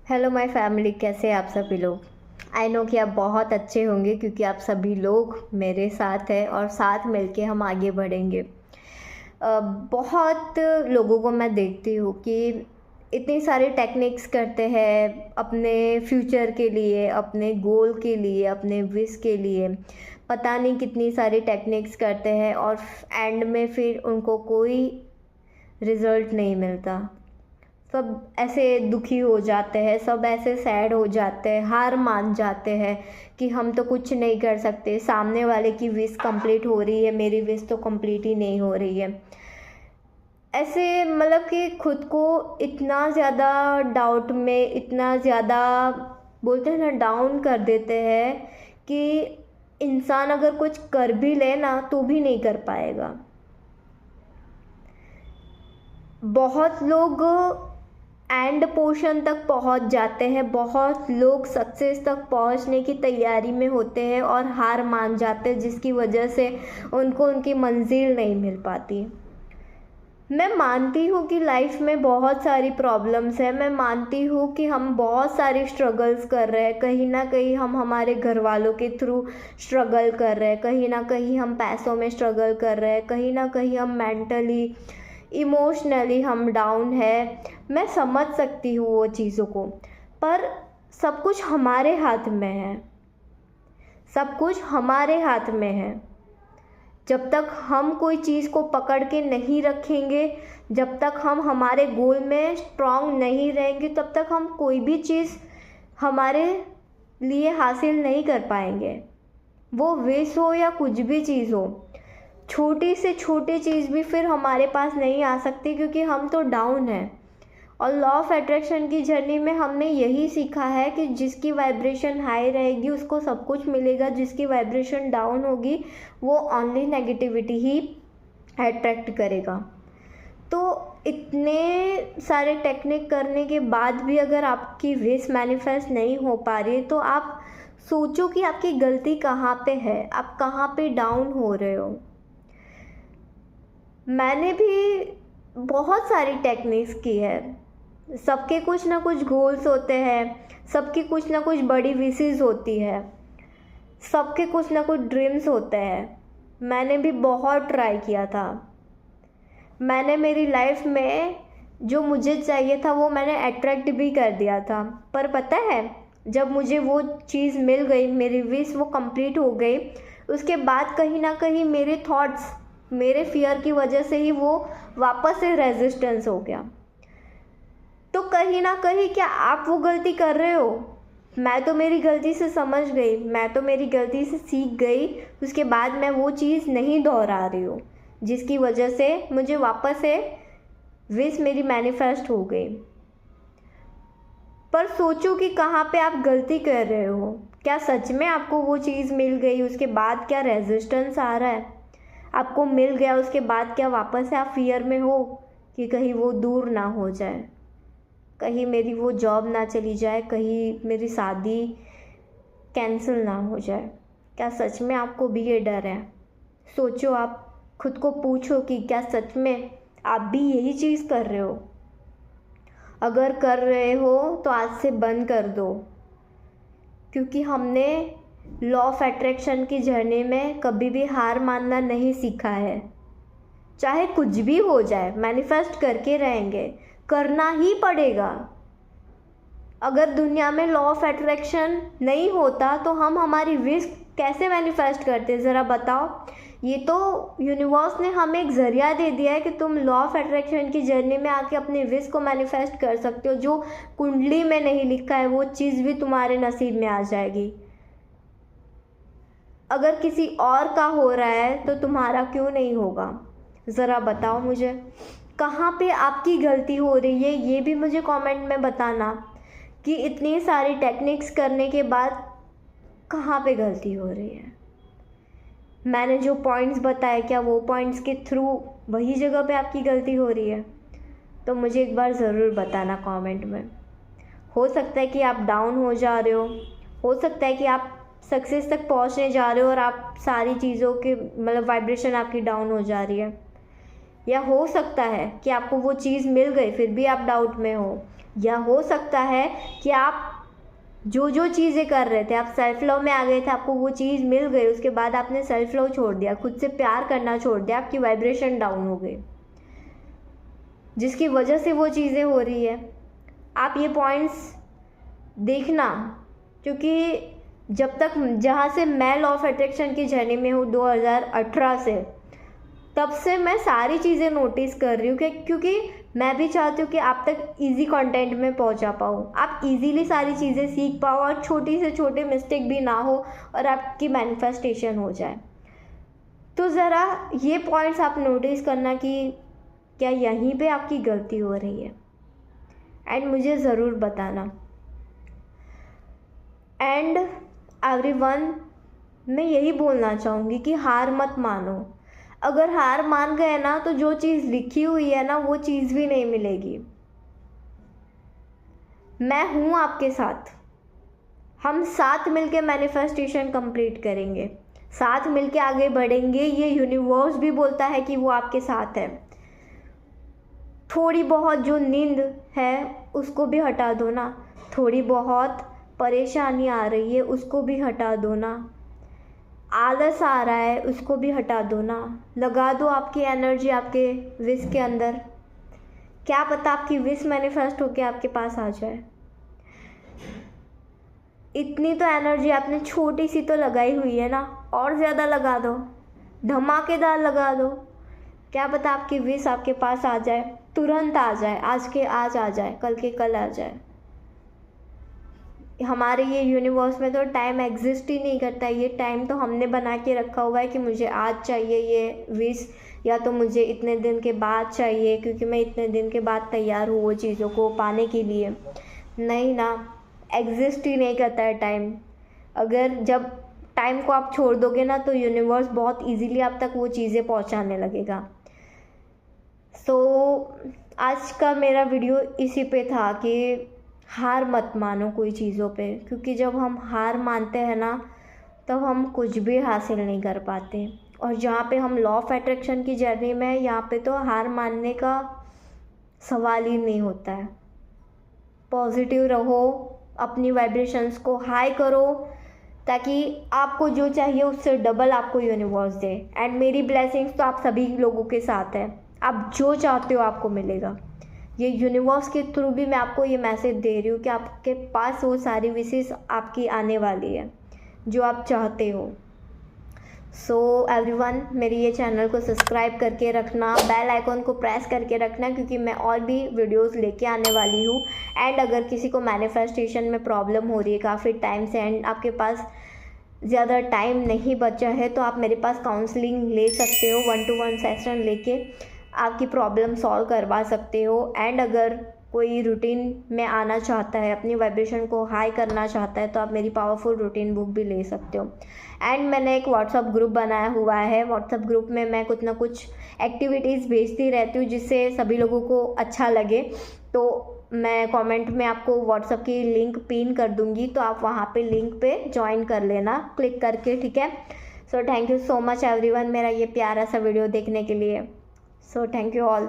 Hello my family, कैसे हैं आप सभी लोग। आई नो कि आप बहुत अच्छे होंगे क्योंकि आप सभी लोग मेरे साथ हैं और साथ मिलके हम आगे बढ़ेंगे। बहुत लोगों को मैं देखती हूँ कि इतनी सारी टेक्निक्स करते हैं अपने फ्यूचर के लिए, अपने गोल के लिए, अपने विश के लिए। पता नहीं कितनी सारी टेक्निक्स करते हैं और एंड में फिर उनको कोई रिज़ल्ट नहीं मिलता। सब ऐसे दुखी हो जाते हैं, सब ऐसे सैड हो जाते हैं, हार मान जाते हैं कि हम तो कुछ नहीं कर सकते, सामने वाले की विश कंप्लीट हो रही है, मेरी विश तो कंप्लीट ही नहीं हो रही है। ऐसे मतलब कि खुद को इतना ज़्यादा डाउट में, इतना ज़्यादा बोलते हैं ना, डाउन कर देते हैं कि इंसान अगर कुछ कर भी ले ना तो भी नहीं कर पाएगा। बहुत लोग एंड पोर्शन तक पहुंच जाते हैं, बहुत लोग सक्सेस तक पहुंचने की तैयारी में होते हैं और हार मान जाते हैं, जिसकी वजह से उनको उनकी मंजिल नहीं मिल पाती। मैं मानती हूँ कि लाइफ में बहुत सारी प्रॉब्लम्स है, मैं मानती हूँ कि हम बहुत सारी स्ट्रगल्स कर रहे हैं, कहीं ना कहीं हम हमारे घर वालों के थ्रू स्ट्रगल कर रहे हैं, कहीं ना कहीं हम पैसों में स्ट्रगल कर रहे हैं, कहीं ना कहीं हम मेंटली इमोशनली हम डाउन है। मैं समझ सकती हूँ वो चीज़ों को, पर सब कुछ हमारे हाथ में है, सब कुछ हमारे हाथ में है। जब तक हम कोई चीज़ को पकड़ के नहीं रखेंगे, जब तक हम हमारे गोल में स्ट्रांग नहीं रहेंगे, तब तक हम कोई भी चीज़ हमारे लिए हासिल नहीं कर पाएंगे। वो विश हो या कुछ भी चीज़ हो, छोटी से छोटी चीज़ भी फिर हमारे पास नहीं आ सकती क्योंकि हम तो डाउन हैं। और लॉ ऑफ अट्रैक्शन की जर्नी में हमने यही सीखा है कि जिसकी वाइब्रेशन हाई रहेगी उसको सब कुछ मिलेगा, जिसकी वाइब्रेशन डाउन होगी वो ओनली नेगेटिविटी ही अट्रैक्ट करेगा। तो इतने सारे टेक्निक करने के बाद भी अगर आपकी विश मैनिफेस्ट नहीं हो पा रही है तो आप सोचो कि आपकी गलती कहाँ पे है, आप कहाँ पे डाउन हो रहे हो। मैंने भी बहुत सारी टेक्निक्स की है। सबके कुछ ना कुछ गोल्स होते हैं, सबकी कुछ ना कुछ बड़ी विशेस होती है, सबके कुछ ना कुछ ड्रीम्स होते हैं। मैंने भी बहुत ट्राई किया था। मैंने मेरी लाइफ में जो मुझे चाहिए था वो मैंने अट्रैक्ट भी कर दिया था, पर पता है जब मुझे वो चीज़ मिल गई, मेरी विश वो कंप्लीट हो गई, उसके बाद कहीं ना कहीं मेरे थॉट्स, मेरे फियर की वजह से ही वो वापस से रेजिस्टेंस हो गया। तो कहीं ना कहीं क्या आप वो गलती कर रहे हो? मैं तो मेरी गलती से समझ गई, मैं तो मेरी गलती से सीख गई, उसके बाद मैं वो चीज़ नहीं दोहरा रही हूँ, जिसकी वजह से मुझे वापस से विश मेरी मैनिफेस्ट हो गई। पर सोचो कि कहाँ पे आप गलती कर रहे हो। क्या सच में आपको वो चीज़ मिल गई, उसके बाद क्या रेजिस्टेंस आ रहा है? आपको मिल गया, उसके बाद क्या वापस से आप फियर में हो कि कहीं वो दूर ना हो जाए, कहीं मेरी वो जॉब ना चली जाए, कहीं मेरी शादी कैंसिल ना हो जाए? क्या सच में आपको भी ये डर है? सोचो, आप खुद को पूछो कि क्या सच में आप भी यही चीज़ कर रहे हो? अगर कर रहे हो तो आज से बंद कर दो, क्योंकि हमने लॉ ऑफ अट्रैक्शन की जर्नी में कभी भी हार मानना नहीं सीखा है। चाहे कुछ भी हो जाए, मैनिफेस्ट करके रहेंगे, करना ही पड़ेगा। अगर दुनिया में लॉ ऑफ अट्रैक्शन नहीं होता तो हम हमारी विश कैसे मैनिफेस्ट करते, ज़रा बताओ। ये तो यूनिवर्स ने हमें एक ज़रिया दे दिया है कि तुम लॉ ऑफ अट्रैक्शन की जर्नी में आके अपने विश को मैनिफेस्ट कर सकते हो। जो कुंडली में नहीं लिखा है वो चीज़ भी तुम्हारे नसीब में आ जाएगी। अगर किसी और का हो रहा है तो तुम्हारा क्यों नहीं होगा? ज़रा बताओ मुझे, कहाँ पे आपकी गलती हो रही है ये भी मुझे कमेंट में बताना, कि इतनी सारी टेक्निक्स करने के बाद कहाँ पे गलती हो रही है। मैंने जो पॉइंट्स बताए, क्या वो पॉइंट्स के थ्रू वही जगह पे आपकी गलती हो रही है? तो मुझे एक बार ज़रूर बताना कमेंट में। हो सकता है कि आप डाउन हो जा रहे हो सकता है कि आप सक्सेस तक पहुंचने जा रहे हो और आप सारी चीज़ों के मतलब वाइब्रेशन आपकी डाउन हो जा रही है, या हो सकता है कि आपको वो चीज़ मिल गई फिर भी आप डाउट में हो, या हो सकता है कि आप जो जो चीज़ें कर रहे थे, आप सेल्फ लव में आ गए थे, आपको वो चीज़ मिल गई, उसके बाद आपने सेल्फ लव छोड़ दिया, खुद से प्यार करना छोड़ दिया, आपकी वाइब्रेशन डाउन हो गई, जिसकी वजह से वो चीज़ें हो रही है। आप ये पॉइंट्स देखना, क्योंकि जब तक जहाँ से मैं लॉ ऑफ अट्रैक्शन की जर्नी में हूँ 2018 से, तब से मैं सारी चीज़ें नोटिस कर रही हूँ क्योंकि मैं भी चाहती हूँ कि आप तक इजी कंटेंट में पहुँचा पाऊँ, आप इजीली सारी चीज़ें सीख पाओ और छोटी से छोटे मिस्टेक भी ना हो और आपकी मैनिफेस्टेशन हो जाए। तो ज़रा ये पॉइंट्स आप नोटिस करना कि क्या यहीं पे आपकी गलती हो रही है, एंड मुझे ज़रूर बताना। एंड एवरीवन, मैं यही बोलना चाहूँगी कि हार मत मानो। अगर हार मान गए ना तो जो चीज़ लिखी हुई है ना वो चीज़ भी नहीं मिलेगी। मैं हूँ आपके साथ, हम साथ मिलके मैनिफेस्टेशन कंप्लीट करेंगे, साथ मिलके आगे बढ़ेंगे। ये यूनिवर्स भी बोलता है कि वो आपके साथ है। थोड़ी बहुत जो नींद है उसको भी हटा दो ना, थोड़ी बहुत परेशानी आ रही है उसको भी हटा दो ना, आलस आ रहा है उसको भी हटा दो ना, लगा दो आपकी एनर्जी आपके विश के अंदर। क्या पता आपकी विश मैनिफेस्ट होके आपके पास आ जाए। इतनी तो एनर्जी आपने छोटी सी तो लगाई हुई है ना, और ज़्यादा लगा दो, धमाकेदार लगा दो। क्या पता आपकी विश आपके पास आ जाए, तुरंत आ जाए, आज के आज आ जाए, कल के कल आ जाए। हमारे ये यूनिवर्स में तो टाइम एग्जिस्ट ही नहीं करता है। ये टाइम तो हमने बना के रखा हुआ है कि मुझे आज चाहिए ये विश, या तो मुझे इतने दिन के बाद चाहिए क्योंकि मैं इतने दिन के बाद तैयार हूँ वो चीज़ों को पाने के लिए। नहीं ना, एग्जिस्ट ही नहीं करता है टाइम। अगर जब टाइम को आप छोड़ दोगे ना तो यूनिवर्स बहुत इजीली आप तक वो चीज़ें पहुँचाने लगेगा। सो आज का मेरा वीडियो इसी पे था कि हार मत मानो कोई चीज़ों पे, क्योंकि जब हम हार मानते हैं ना तब हम कुछ भी हासिल नहीं कर पाते। और जहाँ पे हम लॉ ऑफ अट्रैक्शन की जर्नी में है, यहाँ पे तो हार मानने का सवाल ही नहीं होता है। पॉजिटिव रहो, अपनी वाइब्रेशंस को हाई करो, ताकि आपको जो चाहिए उससे डबल आपको यूनिवर्स दे। एंड मेरी ब्लेसिंग्स तो आप सभी लोगों के साथ है, आप जो चाहते हो आपको मिलेगा। ये यूनिवर्स के थ्रू भी मैं आपको ये मैसेज दे रही हूँ कि आपके पास वो सारी विशेष आपकी आने वाली है जो आप चाहते हो। सो एवरीवन, मेरी ये चैनल को सब्सक्राइब करके रखना, बेल आइकॉन को प्रेस करके रखना, क्योंकि मैं और भी वीडियोस लेके आने वाली हूँ। एंड अगर किसी को मैनिफेस्टेशन में प्रॉब्लम हो रही है काफ़ी टाइम से एंड आपके पास ज़्यादा टाइम नहीं बचा है, तो आप मेरे पास काउंसलिंग ले सकते हो, 1-to-1 सेशन लेके आपकी प्रॉब्लम सॉल्व करवा सकते हो। एंड अगर कोई रूटीन में आना चाहता है, अपनी वाइब्रेशन को हाई करना चाहता है, तो आप मेरी पावरफुल रूटीन बुक भी ले सकते हो। एंड मैंने एक व्हाट्सअप ग्रुप बनाया हुआ है। व्हाट्सअप ग्रुप में मैं कुछ ना कुछ एक्टिविटीज़ भेजती रहती हूँ जिससे सभी लोगों को अच्छा लगे। तो मैं कमेंट में आपको व्हाट्सअप की लिंक पिन कर दूँगी, तो आप वहाँ पे लिंक पे ज्वाइन कर लेना क्लिक करके, ठीक है। So thank you so much everyone मेरा ये प्यारा सा वीडियो देखने के लिए। So thank you all.